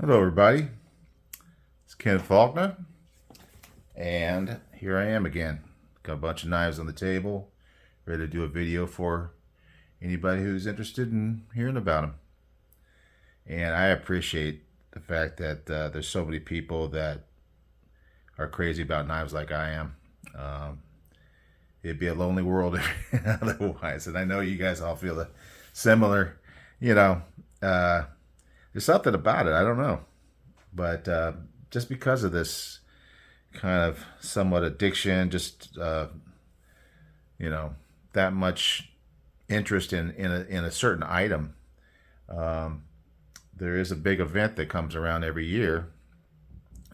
Hello everybody, it's Ken Faulkner, and here I am again. Got a bunch of knives on the table, ready to do a video for anybody who's interested in hearing about them. And I appreciate the fact that there's so many people that are crazy about knives like I am. It'd be a lonely world otherwise, and I know you guys all feel similar. You know, there's something about it, I don't know. But just because of this kind of somewhat addiction, just that much interest in a certain item, there is a big event that comes around every year.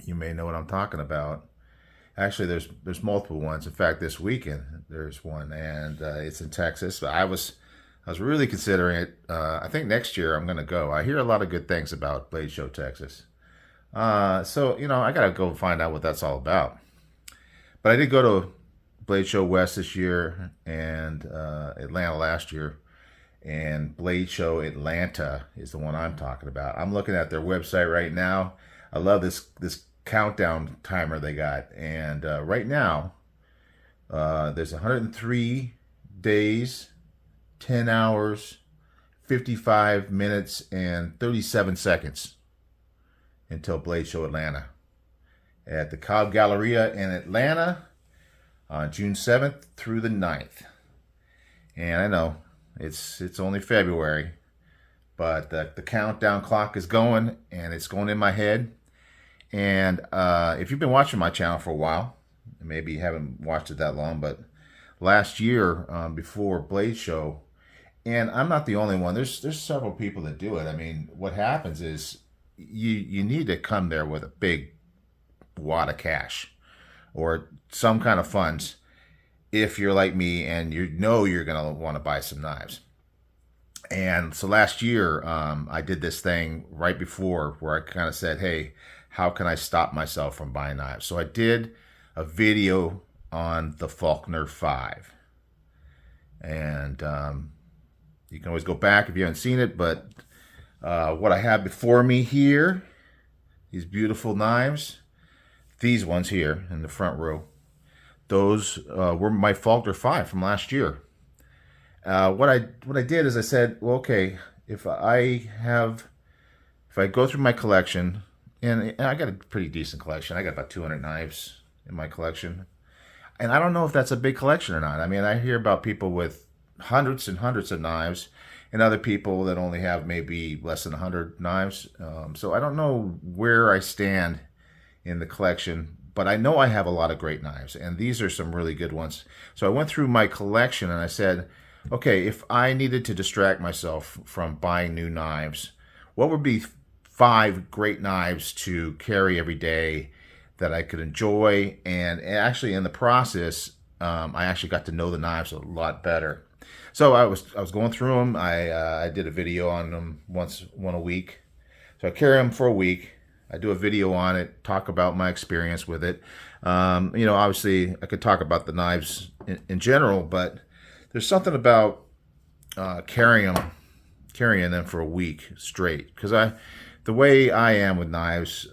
You may know what I'm talking about. Actually, there's multiple ones. In fact, this weekend there's one, and it's in Texas. I was really considering it. I think next year I'm going to go. I hear a lot of good things about Blade Show Texas. So I got to go find out what that's all about. But I did go to Blade Show West this year and Atlanta last year. And Blade Show Atlanta is the one I'm talking about. I'm looking at their website right now. I love this countdown timer they got. And right now, there's 103 days, 10 hours, 55 minutes, and 37 seconds until Blade Show Atlanta at the Cobb Galleria in Atlanta on June 7th through the 9th. And I know it's only February, but the countdown clock is going, and it's going in my head. And if you've been watching my channel for a while, maybe you haven't watched it that long, but last year before Blade Show, and I'm not the only one. There's several people that do it. I mean, what happens is you need to come there with a big wad of cash or some kind of funds if you're like me and you know you're going to want to buy some knives. And so last year I did this thing right before where I kind of said, hey, how can I stop myself from buying knives? So I did a video on the Faulkner 5. And you can always go back if you haven't seen it, but what I have before me here, these beautiful knives, these ones here in the front row, those were my Faulkner 5 from last year. What I did is I said, well, okay, if I go through my collection, and I got a pretty decent collection. I got about 200 knives in my collection. And I don't know if that's a big collection or not. I mean, I hear about people with hundreds and hundreds of knives and other people that only have maybe less than 100 knives. So I don't know where I stand in the collection, but I know I have a lot of great knives, and these are some really good ones. So I went through my collection and I said, okay, if I needed to distract myself from buying new knives, what would be 5 great knives to carry every day that I could enjoy? And actually in the process, I actually got to know the knives a lot better. So I was going through them. I did a video on them one a week. So I carry them for a week. I do a video on it, talk about my experience with it. Obviously I could talk about the knives in general, but there's something about carrying them for a week straight. Because the way I am with knives,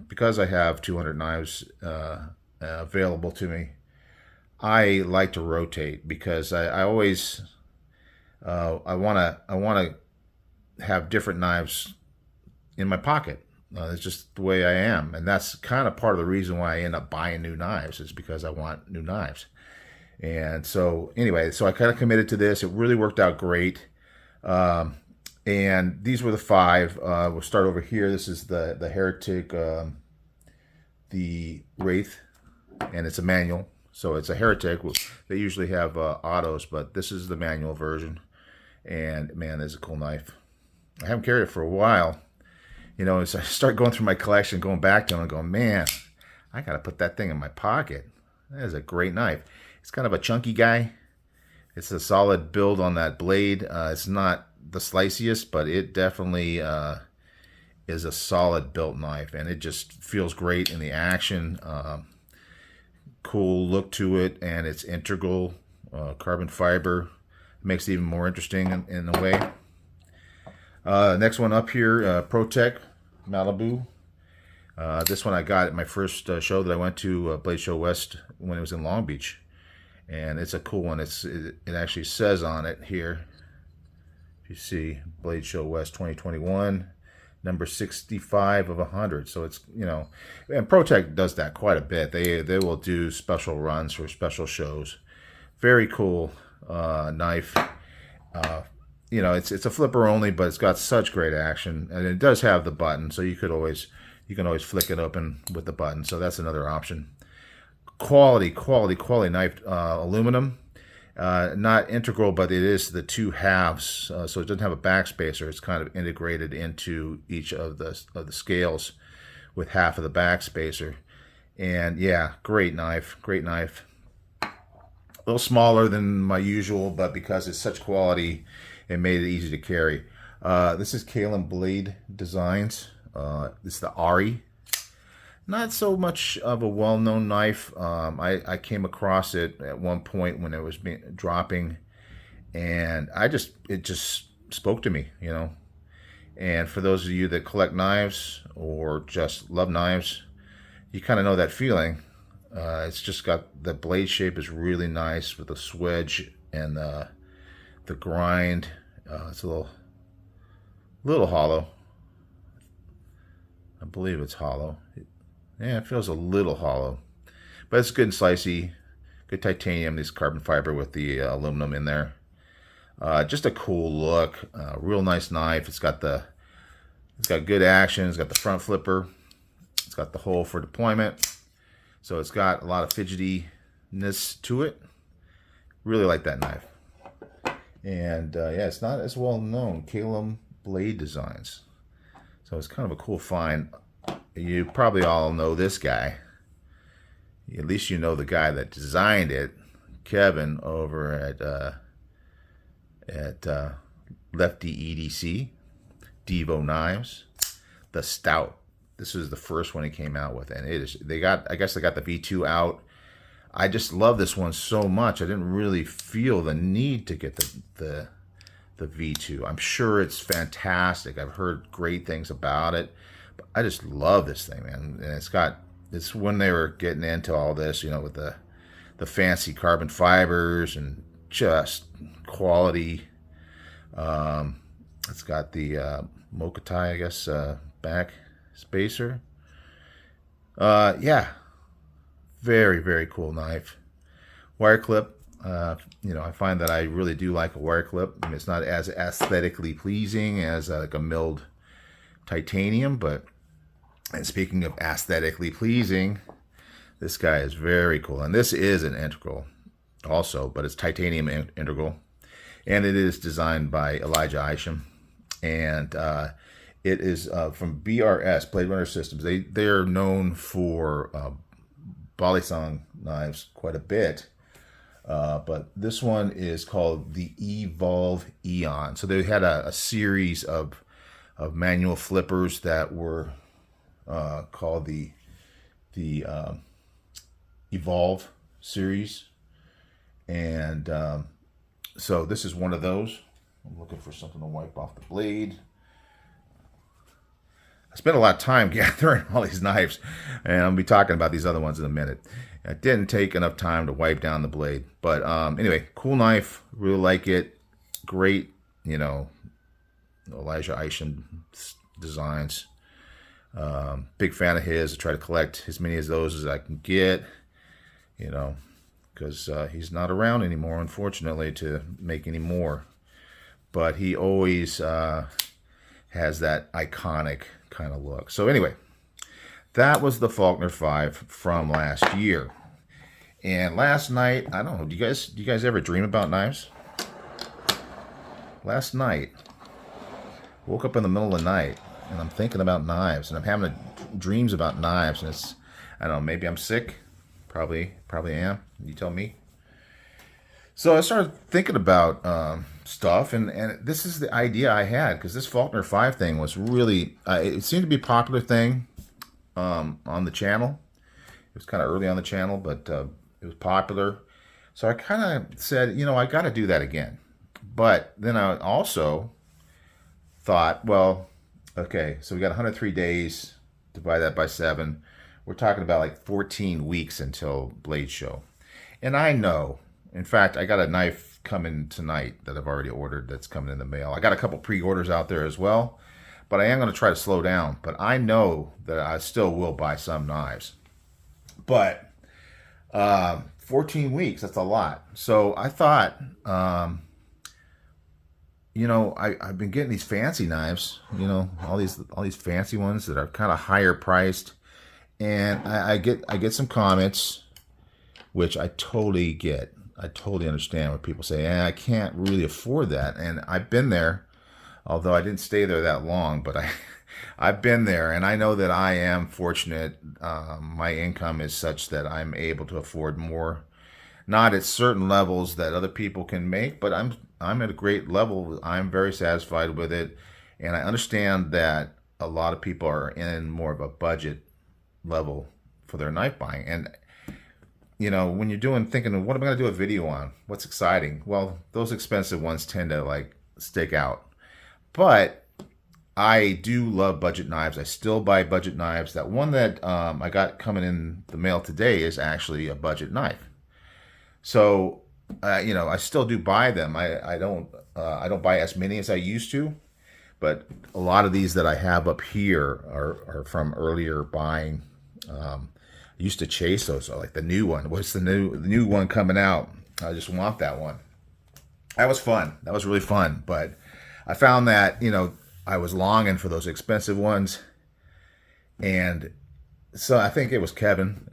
because I have 200 knives available to me, I like to rotate because I always I want to have different knives in my pocket. It's just the way I am, and that's kind of part of the reason why I end up buying new knives, is because I want new knives. And so anyway, so I kind of committed to this. It really worked out great. And these were the 5. We'll start over here. This is the Heretic, the Wraith, and it's a manual. So it's a Heretic. They usually have autos, but this is the manual version. And man, this is a cool knife. I haven't carried it for a while. As I start going through my collection, going back to them, and going, man, I got to put that thing in my pocket. That is a great knife. It's kind of a chunky guy. It's a solid build on that blade. It's not the sliciest, but it definitely is a solid built knife, and it just feels great in the action. Cool look to it, and it's integral carbon fiber. Makes it even more interesting in a way. Next one up here, ProTech Malibu. This one I got at my first show that I went to, Blade Show West, when it was in Long Beach. And it's a cool one. It actually says on it here, if you see, Blade Show West 2021, number 65 of 100. So it's, you know, and ProTech does that quite a bit. They will do special runs for special shows. Very cool knife. You know, it's a flipper only, but it's got such great action, and it does have the button, so you can always flick it open with the button. So that's another option. Quality knife, aluminum, not integral, but it is the two halves, so it doesn't have a backspacer. It's kind of integrated into each of the scales with half of the backspacer. And yeah, great knife. A little smaller than my usual, but because it's such quality, it made it easy to carry. This is Kalem Blade Designs. This is the Ari. Not so much of a well-known knife. I came across it at one point when it was dropping, and it just spoke to me, you know. And for those of you that collect knives or just love knives, you kind of know that feeling. It's just got, the blade shape is really nice with the swedge and the grind. It's a little hollow. I believe it's hollow. Yeah, it feels a little hollow, but it's good and slicey. Good titanium, this carbon fiber with the aluminum in there. Just a cool look. Real nice knife. It's got good action. It's got the front flipper. It's got the hole for deployment. So it's got a lot of fidgetiness to it. Really like that knife. And yeah, it's not as well known. Kalem Blade Designs. So it's kind of a cool find. You probably all know this guy. At least you know the guy that designed it, Kevin, over at Lefty EDC, Devo Knives, the Stout. This is the first one he came out with, and it is. I guess they got the V2 out. I just love this one so much. I didn't really feel the need to get the V2. I'm sure it's fantastic. I've heard great things about it. But I just love this thing, man. And it's when they were getting into all this, you know, with the fancy carbon fibers and just quality. It's got the Mokatai, I guess, back spacer. Yeah, very cool knife. Wire clip. You know, I find that I really do like a wire clip. I mean, it's not as aesthetically pleasing as like a milled titanium, but, and speaking of aesthetically pleasing, this guy is very cool. And this is an integral also, but it's titanium integral, and it is designed by Elijah Isham, and it is from BRS, Blade Runner Systems. They're known for Balisong knives quite a bit. But this one is called the Evolve Eon. So they had a series of manual flippers that were called the Evolve series, and so this is one of those. I'm looking for something to wipe off the blade. I spent a lot of time gathering all these knives, and I'll be talking about these other ones in a minute. It didn't take enough time to wipe down the blade, but anyway, cool knife. Really like it. Great, you know, Elijah Isham designs. Big fan of his. I try to collect as many of those as I can get, you know, because he's not around anymore, unfortunately, to make any more. But he always has that iconic kind of look. So anyway, that was the Faulkner 5 from last year. And last night, I don't know, do you guys ever dream about knives? Last night, woke up in the middle of the night and I'm thinking about knives, and I'm having dreams about knives, and it's, I don't know, maybe I'm sick. Probably am. You tell me. So I started thinking about stuff, and this is the idea I had, because this Faulkner 5 thing was really, it seemed to be a popular thing on the channel. It was kind of early on the channel, but it was popular. So I kind of said, you know, I got to do that again. But then I also thought, well, Okay, so we got 103 days. Divide that by 7. We're talking about like 14 weeks until Blade Show. And I know, in fact, I got a knife coming tonight that I've already ordered that's coming in the mail. I got a couple pre-orders out there as well, but I am going to try to slow down. But I know that I still will buy some knives. But 14 weeks, that's a lot. So I thought, I've been getting these fancy knives, all these fancy ones that are kind of higher priced. And I get some comments, which I totally get. I totally understand when people say, I can't really afford that. And I've been there, although I didn't stay there that long, but I've been there, and I know that I am fortunate. My income is such that I'm able to afford more. Not at certain levels that other people can make, but I'm at a great level. I'm very satisfied with it. And I understand that a lot of people are in more of a budget level for their knife buying. And when you're thinking, what am I going to do a video on? What's exciting? Well, those expensive ones tend to like stick out. But I do love budget knives. I still buy budget knives. That one that I got coming in the mail today is actually a budget knife. So, I still do buy them. I don't buy as many as I used to, but a lot of these that I have up here are from earlier buying. I used to chase those. So like the new one. What's the new one coming out? I just want that one. That was fun. That was really fun. But I found that, I was longing for those expensive ones. And so I think it was Kevin,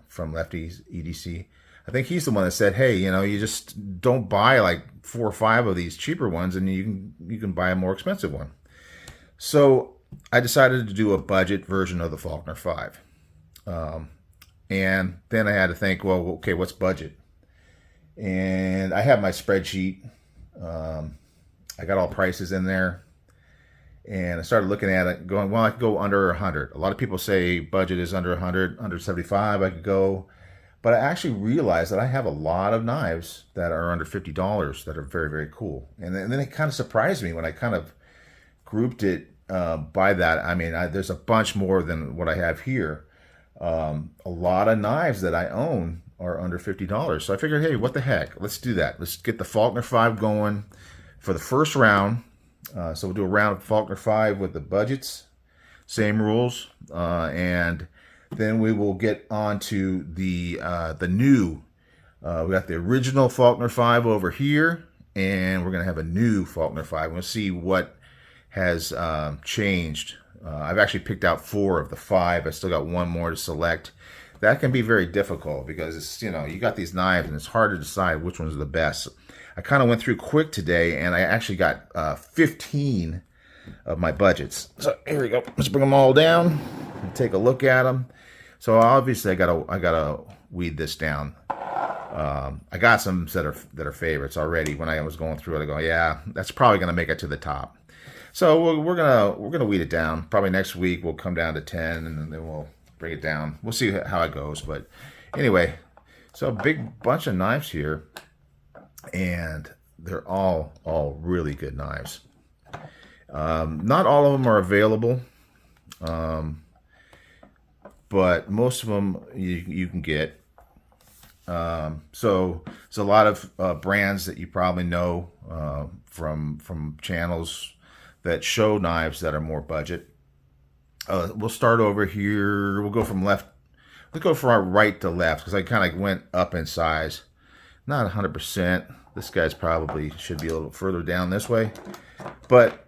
from Lefty's EDC. I think he's the one that said, hey, you just don't buy like 4 or 5 of these cheaper ones, and you can buy a more expensive one. So I decided to do a budget version of the Faulkner 5. And then I had to think, well, okay, what's budget? And I have my spreadsheet. I got all prices in there. And I started looking at it going, well, I could go under 100. A lot of people say budget is under 100, under 75 I could go. But I actually realized that I have a lot of knives that are under $50 that are very, very cool. And then it kind of surprised me when I kind of grouped it by that. I mean, there's a bunch more than what I have here. A lot of knives that I own are under $50. So I figured, hey, what the heck? Let's do that. Let's get the Faulkner 5 going for the first round. So we'll do a round of Faulkner 5 with the budgets, same rules, and then we will get on to the new. We got the original Faulkner 5 over here, and we're going to have a new Faulkner 5. We'll see what has changed. I've actually picked out 4 of the 5. I still got 1 more to select. That can be very difficult because it's, you got these knives and it's hard to decide which ones are the best. I kind of went through quick today, and I actually got 15 of my budgets. So here we go. Let's bring them all down and take a look at them. So obviously I gotta weed this down. I got some that are favorites already. When I was going through it, I go, yeah, that's probably gonna make it to the top. So we're gonna weed it down. Probably next week we'll come down to 10, and then we'll bring it down. We'll see how it goes. But anyway, so a big bunch of knives here, and they're all really good knives. Not all of them are available, but most of them you can get. So there's a lot of brands that you probably know from channels that show knives that are more budget. We'll start over here. We'll go from left. Let's go from our right to left because I kind of went up in size. Not 100%. This guy's probably should be a little further down this way. But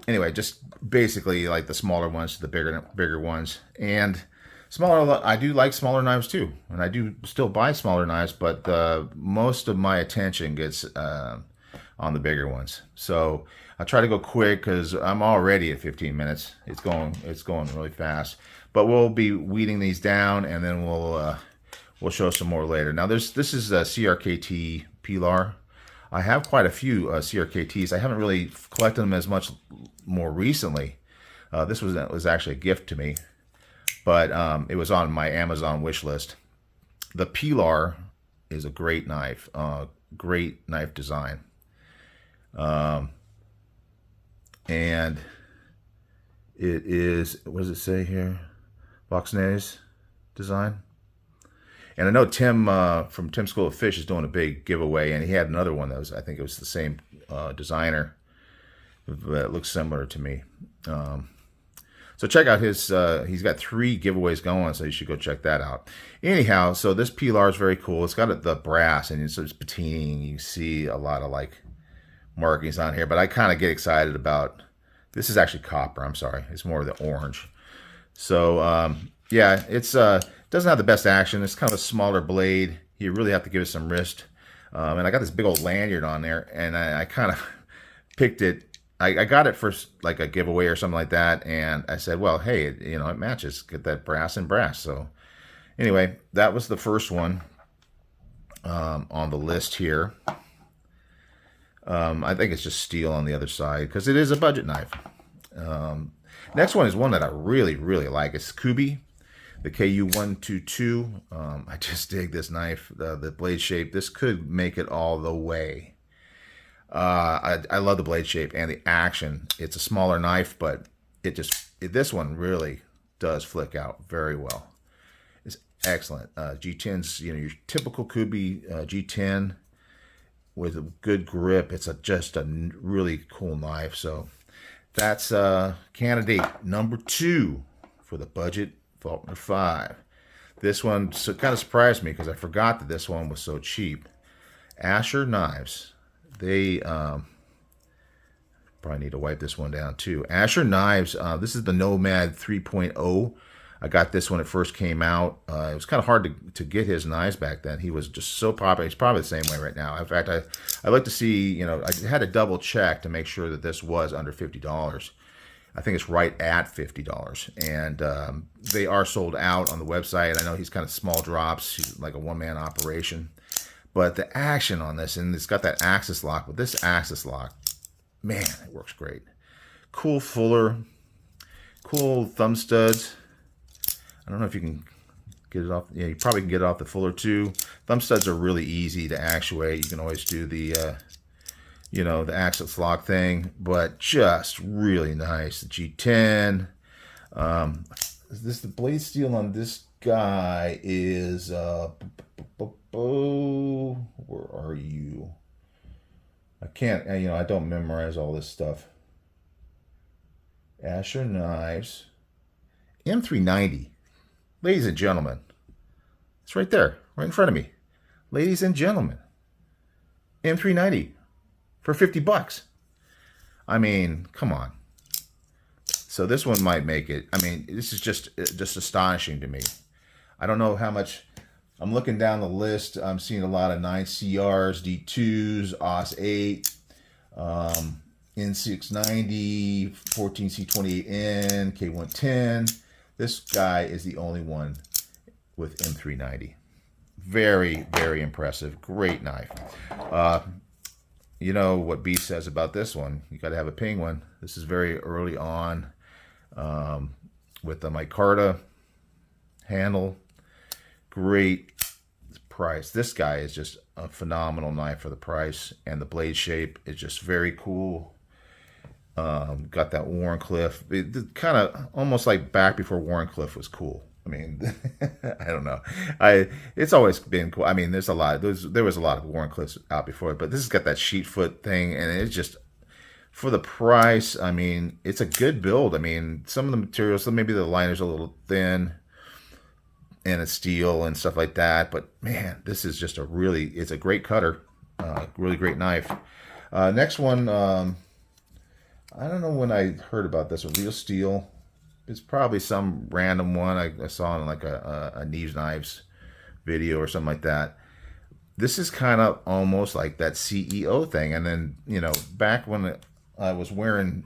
anyway, just basically like the smaller ones to the bigger ones. And smaller, I do like smaller knives too. And I do still buy smaller knives, but most of my attention gets on the bigger ones. So I'll try to go quick because I'm already at 15 minutes. It's going really fast. But we'll be weeding these down, and then we'll show some more later. Now this is a CRKT Pilar. I have quite a few CRKTs. I haven't really collected them as much more recently. This was actually a gift to me, but it was on my Amazon wish list. The Pilar is a great knife And it is, what does it say here? Faulkner's design. And I know Tim from Tim School of Fish is doing a big giveaway, and he had another one that was, I think it was the same designer that looks similar to me. So check out his, he's got 3 giveaways going, so you should go check that out. Anyhow, so this Pilar is very cool. It's got the brass, and it's patining. You see a lot of like markings on here, but I kind of get excited about, this is actually copper, I'm sorry. It's more of the orange. So, yeah, it's doesn't have the best action. It's kind of a smaller blade. You really have to give it some wrist. And I got this big old lanyard on there, and I kind of picked it. I got it for like a giveaway or something like that, and I said, well, hey, it matches. Get that brass and brass. So anyway, that was the first one on the list here. I think it's just steel on the other side because it is a budget knife. Next one is one that I really, really like. It's Kubi, the KU122. I just dig this knife, the blade shape. This could make it all the way. I love the blade shape and the action. It's a smaller knife, but this one really does flick out very well. It's excellent. G10's, your typical Kubi G10 with a good grip. It's just a really cool knife. So that's candidate number 2 for the budget Faulkner 5. This one kind of surprised me because I forgot that this one was so cheap. Asher Knives. They probably need to wipe this one down too. Asher Knives. This is the Nomad 3.0. I got this when it first came out. It was kind of hard to get his knives back then. He was just so popular. He's probably the same way right now. In fact, I like to see, I had to double check to make sure that this was under $50. I think it's right at $50. And they are sold out on the website. I know he's kind of small drops, he's like a one-man operation. But the action on this, and it's got that axis lock, but this axis lock, man, it works great. Cool fuller, cool thumb studs. I don't know if you can get it off. Yeah, you probably can get it off the fuller too. Thumb studs are really easy to actuate. You can always do the, the axis lock thing, but just really nice. The G10. The blade steel on this guy is, where are you? I can't, I don't memorize all this stuff. Asher Knives. M390. Ladies and gentlemen. It's right there, right in front of me. Ladies and gentlemen. M390 for $50. I mean, come on. So this one might make it. I mean, this is just astonishing to me. I don't know how much. I'm looking down the list. I'm seeing a lot of 9CRs, D2s, OS8, N690, 14C28N, K110. This guy is the only one with M390. Very, very impressive. Great knife. You know what B says about this one. You got to have a penguin. This is very early on with the micarta handle. Great price. This guy is just a phenomenal knife for the price, and the blade shape is just very cool. Got that Warncliffe. It kind of almost like back before Warncliffe was cool. I mean, I don't know. It's always been cool. I mean, there was a lot of Warncliffes out before, but this has got that sheet foot thing, and it's just, for the price, I mean, it's a good build. I mean, some of the materials, so maybe the liner's a little thin, and it's steel and stuff like that. But man, this is just it's a great cutter, really great knife. Next one, I don't know when I heard about this. A Real Steel. It's probably some random one I saw in like a Neves Knives video or something like that. This is kind of almost like that CEO thing. And then, back when I was wearing,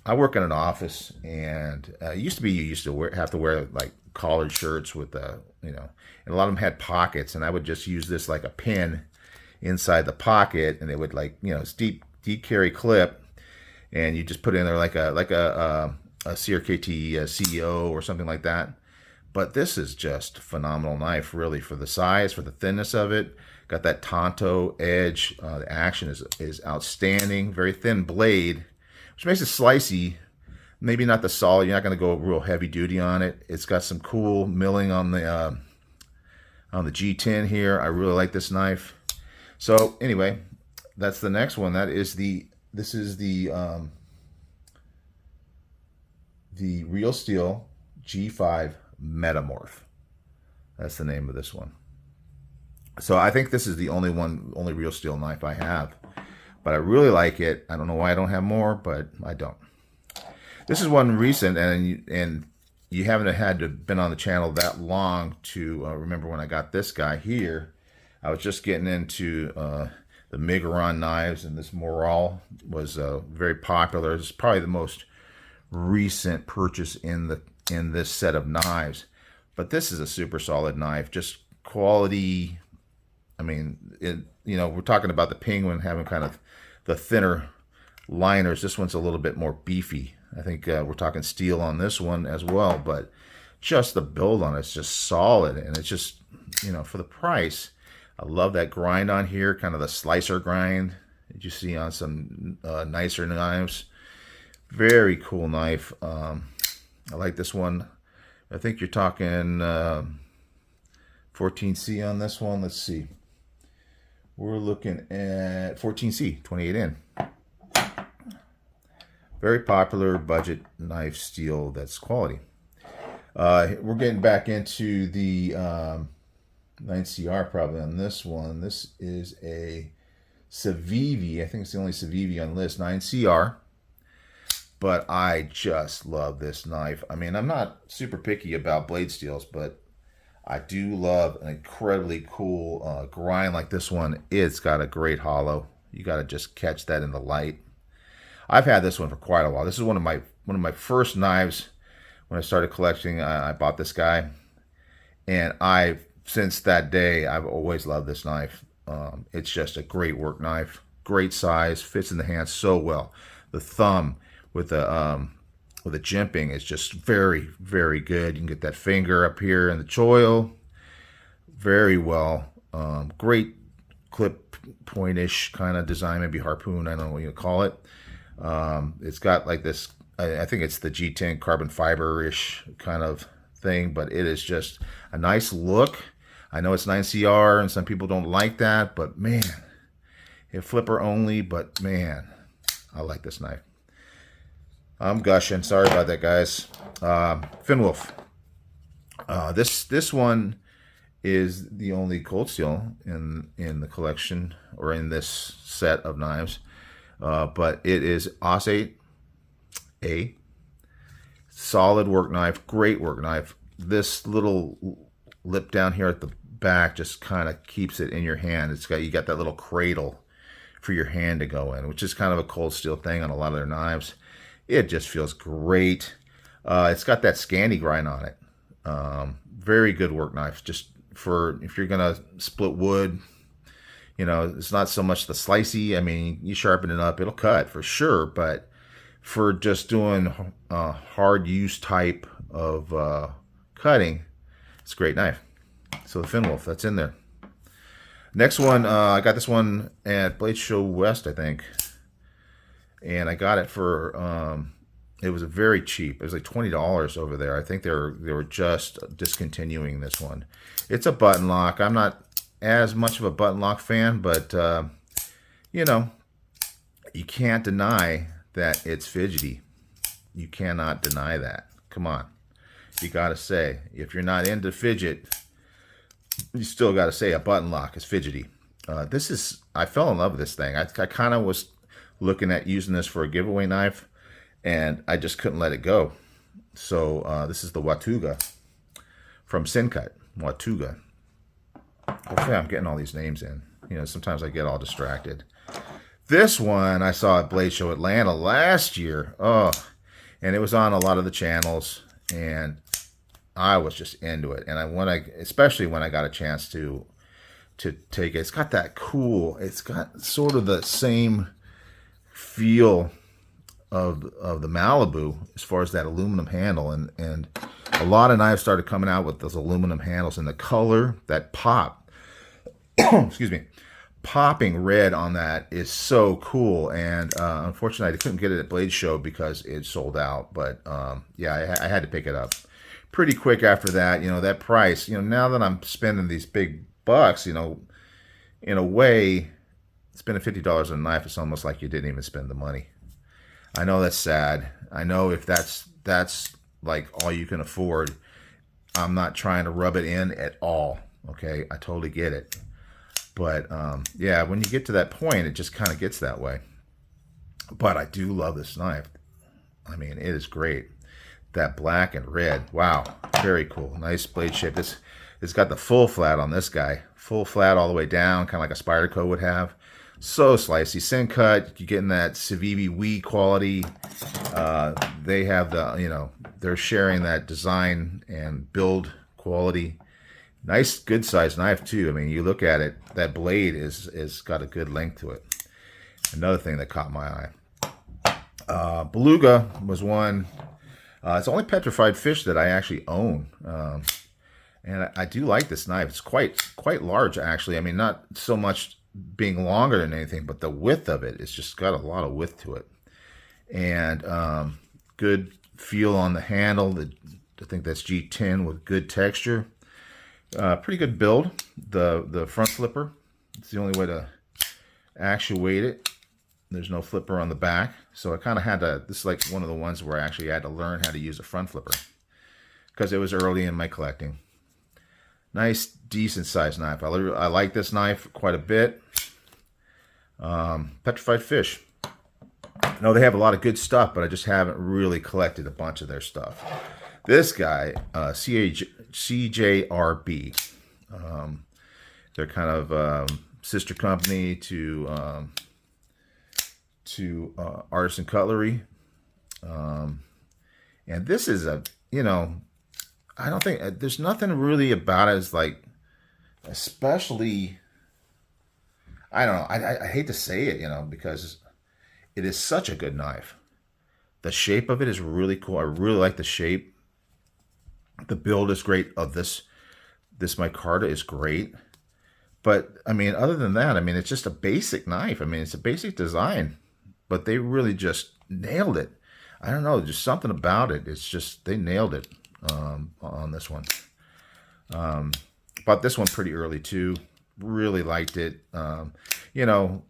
I work in an office, and it used to be you used to have to wear like collared shirts with, and a lot of them had pockets, and I would just use this like a pin inside the pocket, and it would it's deep carry clip, and you just put it in there like a CRKT CEO or something like that. But this is just a phenomenal knife, really, for the size, for the thinness of it. Got that Tonto edge. The action is outstanding. Very thin blade, which makes it slicey. Maybe not the solid. You're not going to go real heavy duty on it. It's got some cool milling on the G10 here. I really like this knife. So anyway, that's the next one. This is the Real Steel G5 Metamorph. That's the name of this one. So I think this is the only Real Steel knife I have, but I really like it. I don't know why I don't have more, but I don't. This is one recent, and you haven't had to been on the channel that long to remember when I got this guy here. I was just getting into the Miguron knives, and this Morale was very popular. It's probably the most recent purchase in this set of knives. But this is a super solid knife, just quality. I mean, we're talking about the Penguin having kind of the thinner liners. This one's a little bit more beefy. I think we're talking steel on this one as well, but just the build on it's just solid, and it's just, for the price. I love that grind on here, kind of the slicer grind that you see on some nicer knives. Very cool knife. I like this one. I think you're talking 14C on this one. Let's see. We're looking at 14C, 28N. Very popular budget knife steel that's quality. We're getting back into the 9CR probably on this one. This is a Civivi. I think it's the only Civivi on the list, 9CR. But I just love this knife. I mean, I'm not super picky about blade steels, but I do love an incredibly cool grind like this one. It's got a great hollow. You got to just catch that in the light. I've had this one for quite a while. This is one of my first knives when I started collecting. I bought this guy, and since that day I've always loved this knife. It's just a great work knife, great size, fits in the hand so well. The thumb with the jimping is just very, very good. You can get that finger up here in the choil very well. Great clip pointish kind of design, maybe harpoon, I don't know what you call it. It's got like this, I think it's the G10 carbon fiber-ish kind of thing, but it is just a nice look. I know it's 9CR and some people don't like that, but man, it's flipper only, but man, I like this knife. I'm gushing. Sorry about that, guys. Finwolf. This one is the only cold steel in the collection, or in this set of knives. But it is Osate A. Solid work knife, great work knife. This little lip down here at the back just kind of keeps it in your hand. You got that little cradle for your hand to go in, which is kind of a cold steel thing on a lot of their knives. It just feels great. It's got that Scandi grind on it. Very good work knife. Just for if you're gonna split wood, it's not so much the slicey. I mean, you sharpen it up, it'll cut for sure. But for just doing hard use type of cutting, it's a great knife. So the Finwolf, that's in there. Next one, I got this one at Blade Show West, I think. And I got it for, it was very cheap. It was like $20 over there. I think they were just discontinuing this one. It's a button lock. I'm not as much of a button lock fan, but, you can't deny that it's fidgety. You cannot deny that. Come on. You got to say, if you're not into fidget, you still got to say a button lock is fidgety. I fell in love with this thing. I kind of was looking at using this for a giveaway knife, and I just couldn't let it go. So this is the Watuga from Sincut. Watuga. Hopefully I'm getting all these names in. Sometimes I get all distracted. This one I saw at Blade Show Atlanta last year. Oh, and it was on a lot of the channels, and I was just into it. And especially when I got a chance to take it. It's got that cool. It's got sort of the same feel of the Malibu as far as that aluminum handle, and a lot of knives started coming out with those aluminum handles, and the color, that pop excuse me, popping red on that is so cool. And unfortunately, I couldn't get it at Blade Show because it sold out. But yeah, I had to pick it up pretty quick after that. You know, that price, you know, now that I'm spending these big bucks, you know, in a way, spending $50 on a knife, it's almost like you didn't even spend the money. I know that's sad. I know if that's like all you can afford, I'm not trying to rub it in at all. Okay, I totally get it. But yeah, when you get to that point, it just kind of gets that way. But I do love this knife. I mean, it is great. That black and red, wow, very cool. Nice blade shape. It's got the full flat on this guy. Full flat all the way down, kind of like a Spyderco would have. So slicey, thin cut. You're getting that Civivi Wee quality. They have the, you know, they're sharing that design and build quality. Nice, good sized knife too. I mean, you look at it, that blade is got a good length to it. Another thing that caught my eye. Beluga was one. It's the only petrified fish that I actually own. And I do like this knife. It's quite large, actually. I mean, not so much being longer than anything, but the width of it, it's just got a lot of width to it. And good feel on the handle. I think that's G10 with good texture. Pretty good build. The front flipper, it's the only way to actuate it. There's no flipper on the back. So I kind of had to, this is like one of the ones where I actually had to learn how to use a front flipper because it was early in my collecting. Nice, decent sized knife. I like this knife quite a bit. Petrified Fish. I know they have a lot of good stuff, but I just haven't really collected a bunch of their stuff. This guy, CJRB. They're kind of sister company to Artisan Cutlery. And this is a, you know, I don't think, there's nothing really about it as like, especially, I don't know, I hate to say it, you know, because it is such a good knife. The shape of it is really cool. I really like the shape. The build is great of this micarta is great. But, I mean, other than that, I mean, it's just a basic knife. I mean, it's a basic design. But they really just nailed it. I don't know, just something about it. It's just, they nailed it on this one. Bought this one pretty early, too. Really liked it. You know,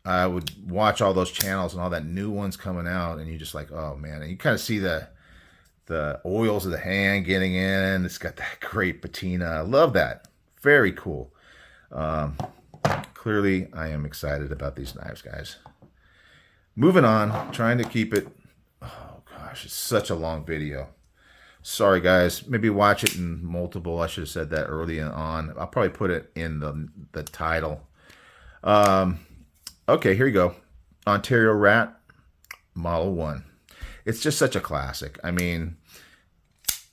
I would watch all those channels and all that new ones coming out, and you're just like, oh, man. And you kind of see the oils of the hand getting in. It's got that great patina. I love that. Very cool. Clearly, I am excited about these knives, guys. Moving on, trying to keep it. Oh, gosh, it's such a long video. Sorry, guys. Maybe watch it in multiple. I should have said that early on. I'll probably put it in the title. Okay, here you go. Ontario Rat, Model 1. It's just such a classic. I mean,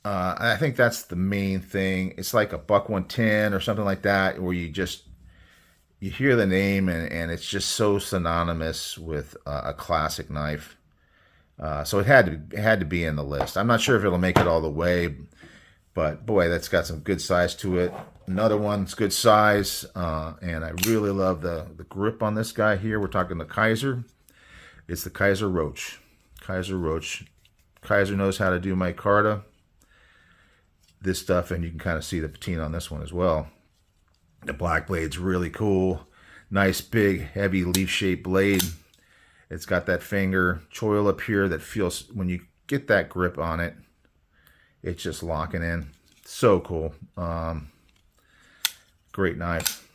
I think that's the main thing. It's like a buck 110 or something like that, where you hear the name and it's just so synonymous with a classic knife. So it had to be in the list. I'm not sure if it'll make it all the way, but boy, that's got some good size to it. Another one's good size, and I really love the grip on this guy here. We're talking the Kaiser. It's the Kaiser Roach. Kaiser Roach. Kaiser knows how to do micarta. This stuff, and you can kind of see the patina on this one as well. The black blade's really cool. Nice, big, heavy leaf-shaped blade. It's got that finger choil up here that feels, when you get that grip on it, it's just locking in. So cool. Great knife.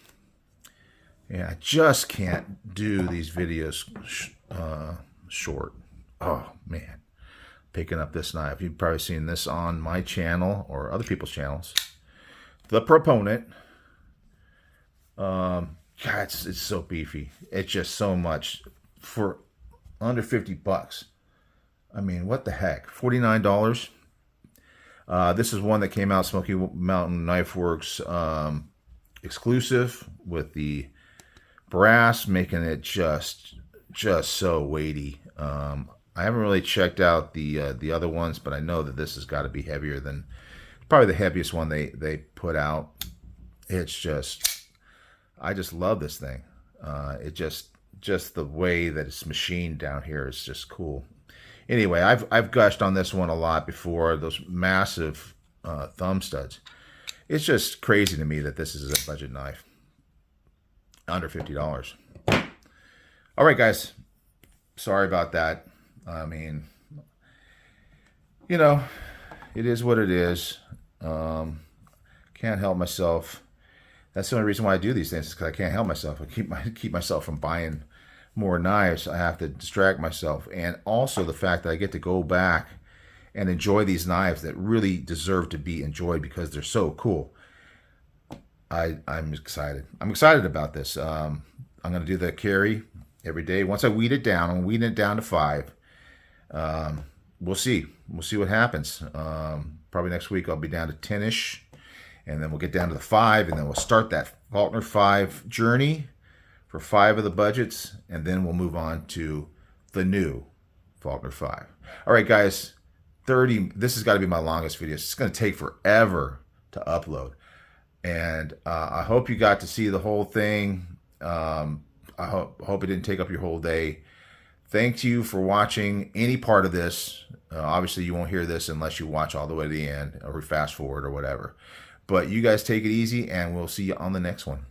Yeah, I just can't do these videos short. Oh, man. Picking up this knife. You've probably seen this on my channel or other people's channels. The Proponent. God, it's so beefy. It's just so much for under 50 bucks. I mean, what the heck? $49. This is one that came out Smoky Mountain Knife Works exclusive with the brass, making it just so weighty. I haven't really checked out the other ones, but I know that this has got to be heavier than probably the heaviest one they put out. It's just, I just love this thing. It just the way that it's machined down here is just cool. Anyway, I've gushed on this one a lot before. Those massive thumb studs. It's just crazy to me that this is a budget knife, under $50. All right, guys. Sorry about that. I mean, you know, it is what it is. Can't help myself. That's the only reason why I do these things, is because I can't help myself. I keep myself from buying more knives. I have to distract myself, and also the fact that I get to go back and enjoy these knives that really deserve to be enjoyed because they're so cool. I'm excited. I'm excited about this. I'm going to do the carry every day. Once I weed it down, I'm weeding it down to 5. We'll see. We'll see what happens. Probably next week I'll be down to 10-ish, and then we'll get down to the 5, and then we'll start that Faulkner 5 journey for 5 of the budgets, and then we'll move on to the new Faulkner 5. All right, guys. This has got to be my longest video. It's going to take forever to upload, and I hope you got to see the whole thing. I hope it didn't take up your whole day. Thank you for watching any part of this. Obviously, you won't hear this unless you watch all the way to the end or fast forward or whatever. But you guys take it easy, and we'll see you on the next one.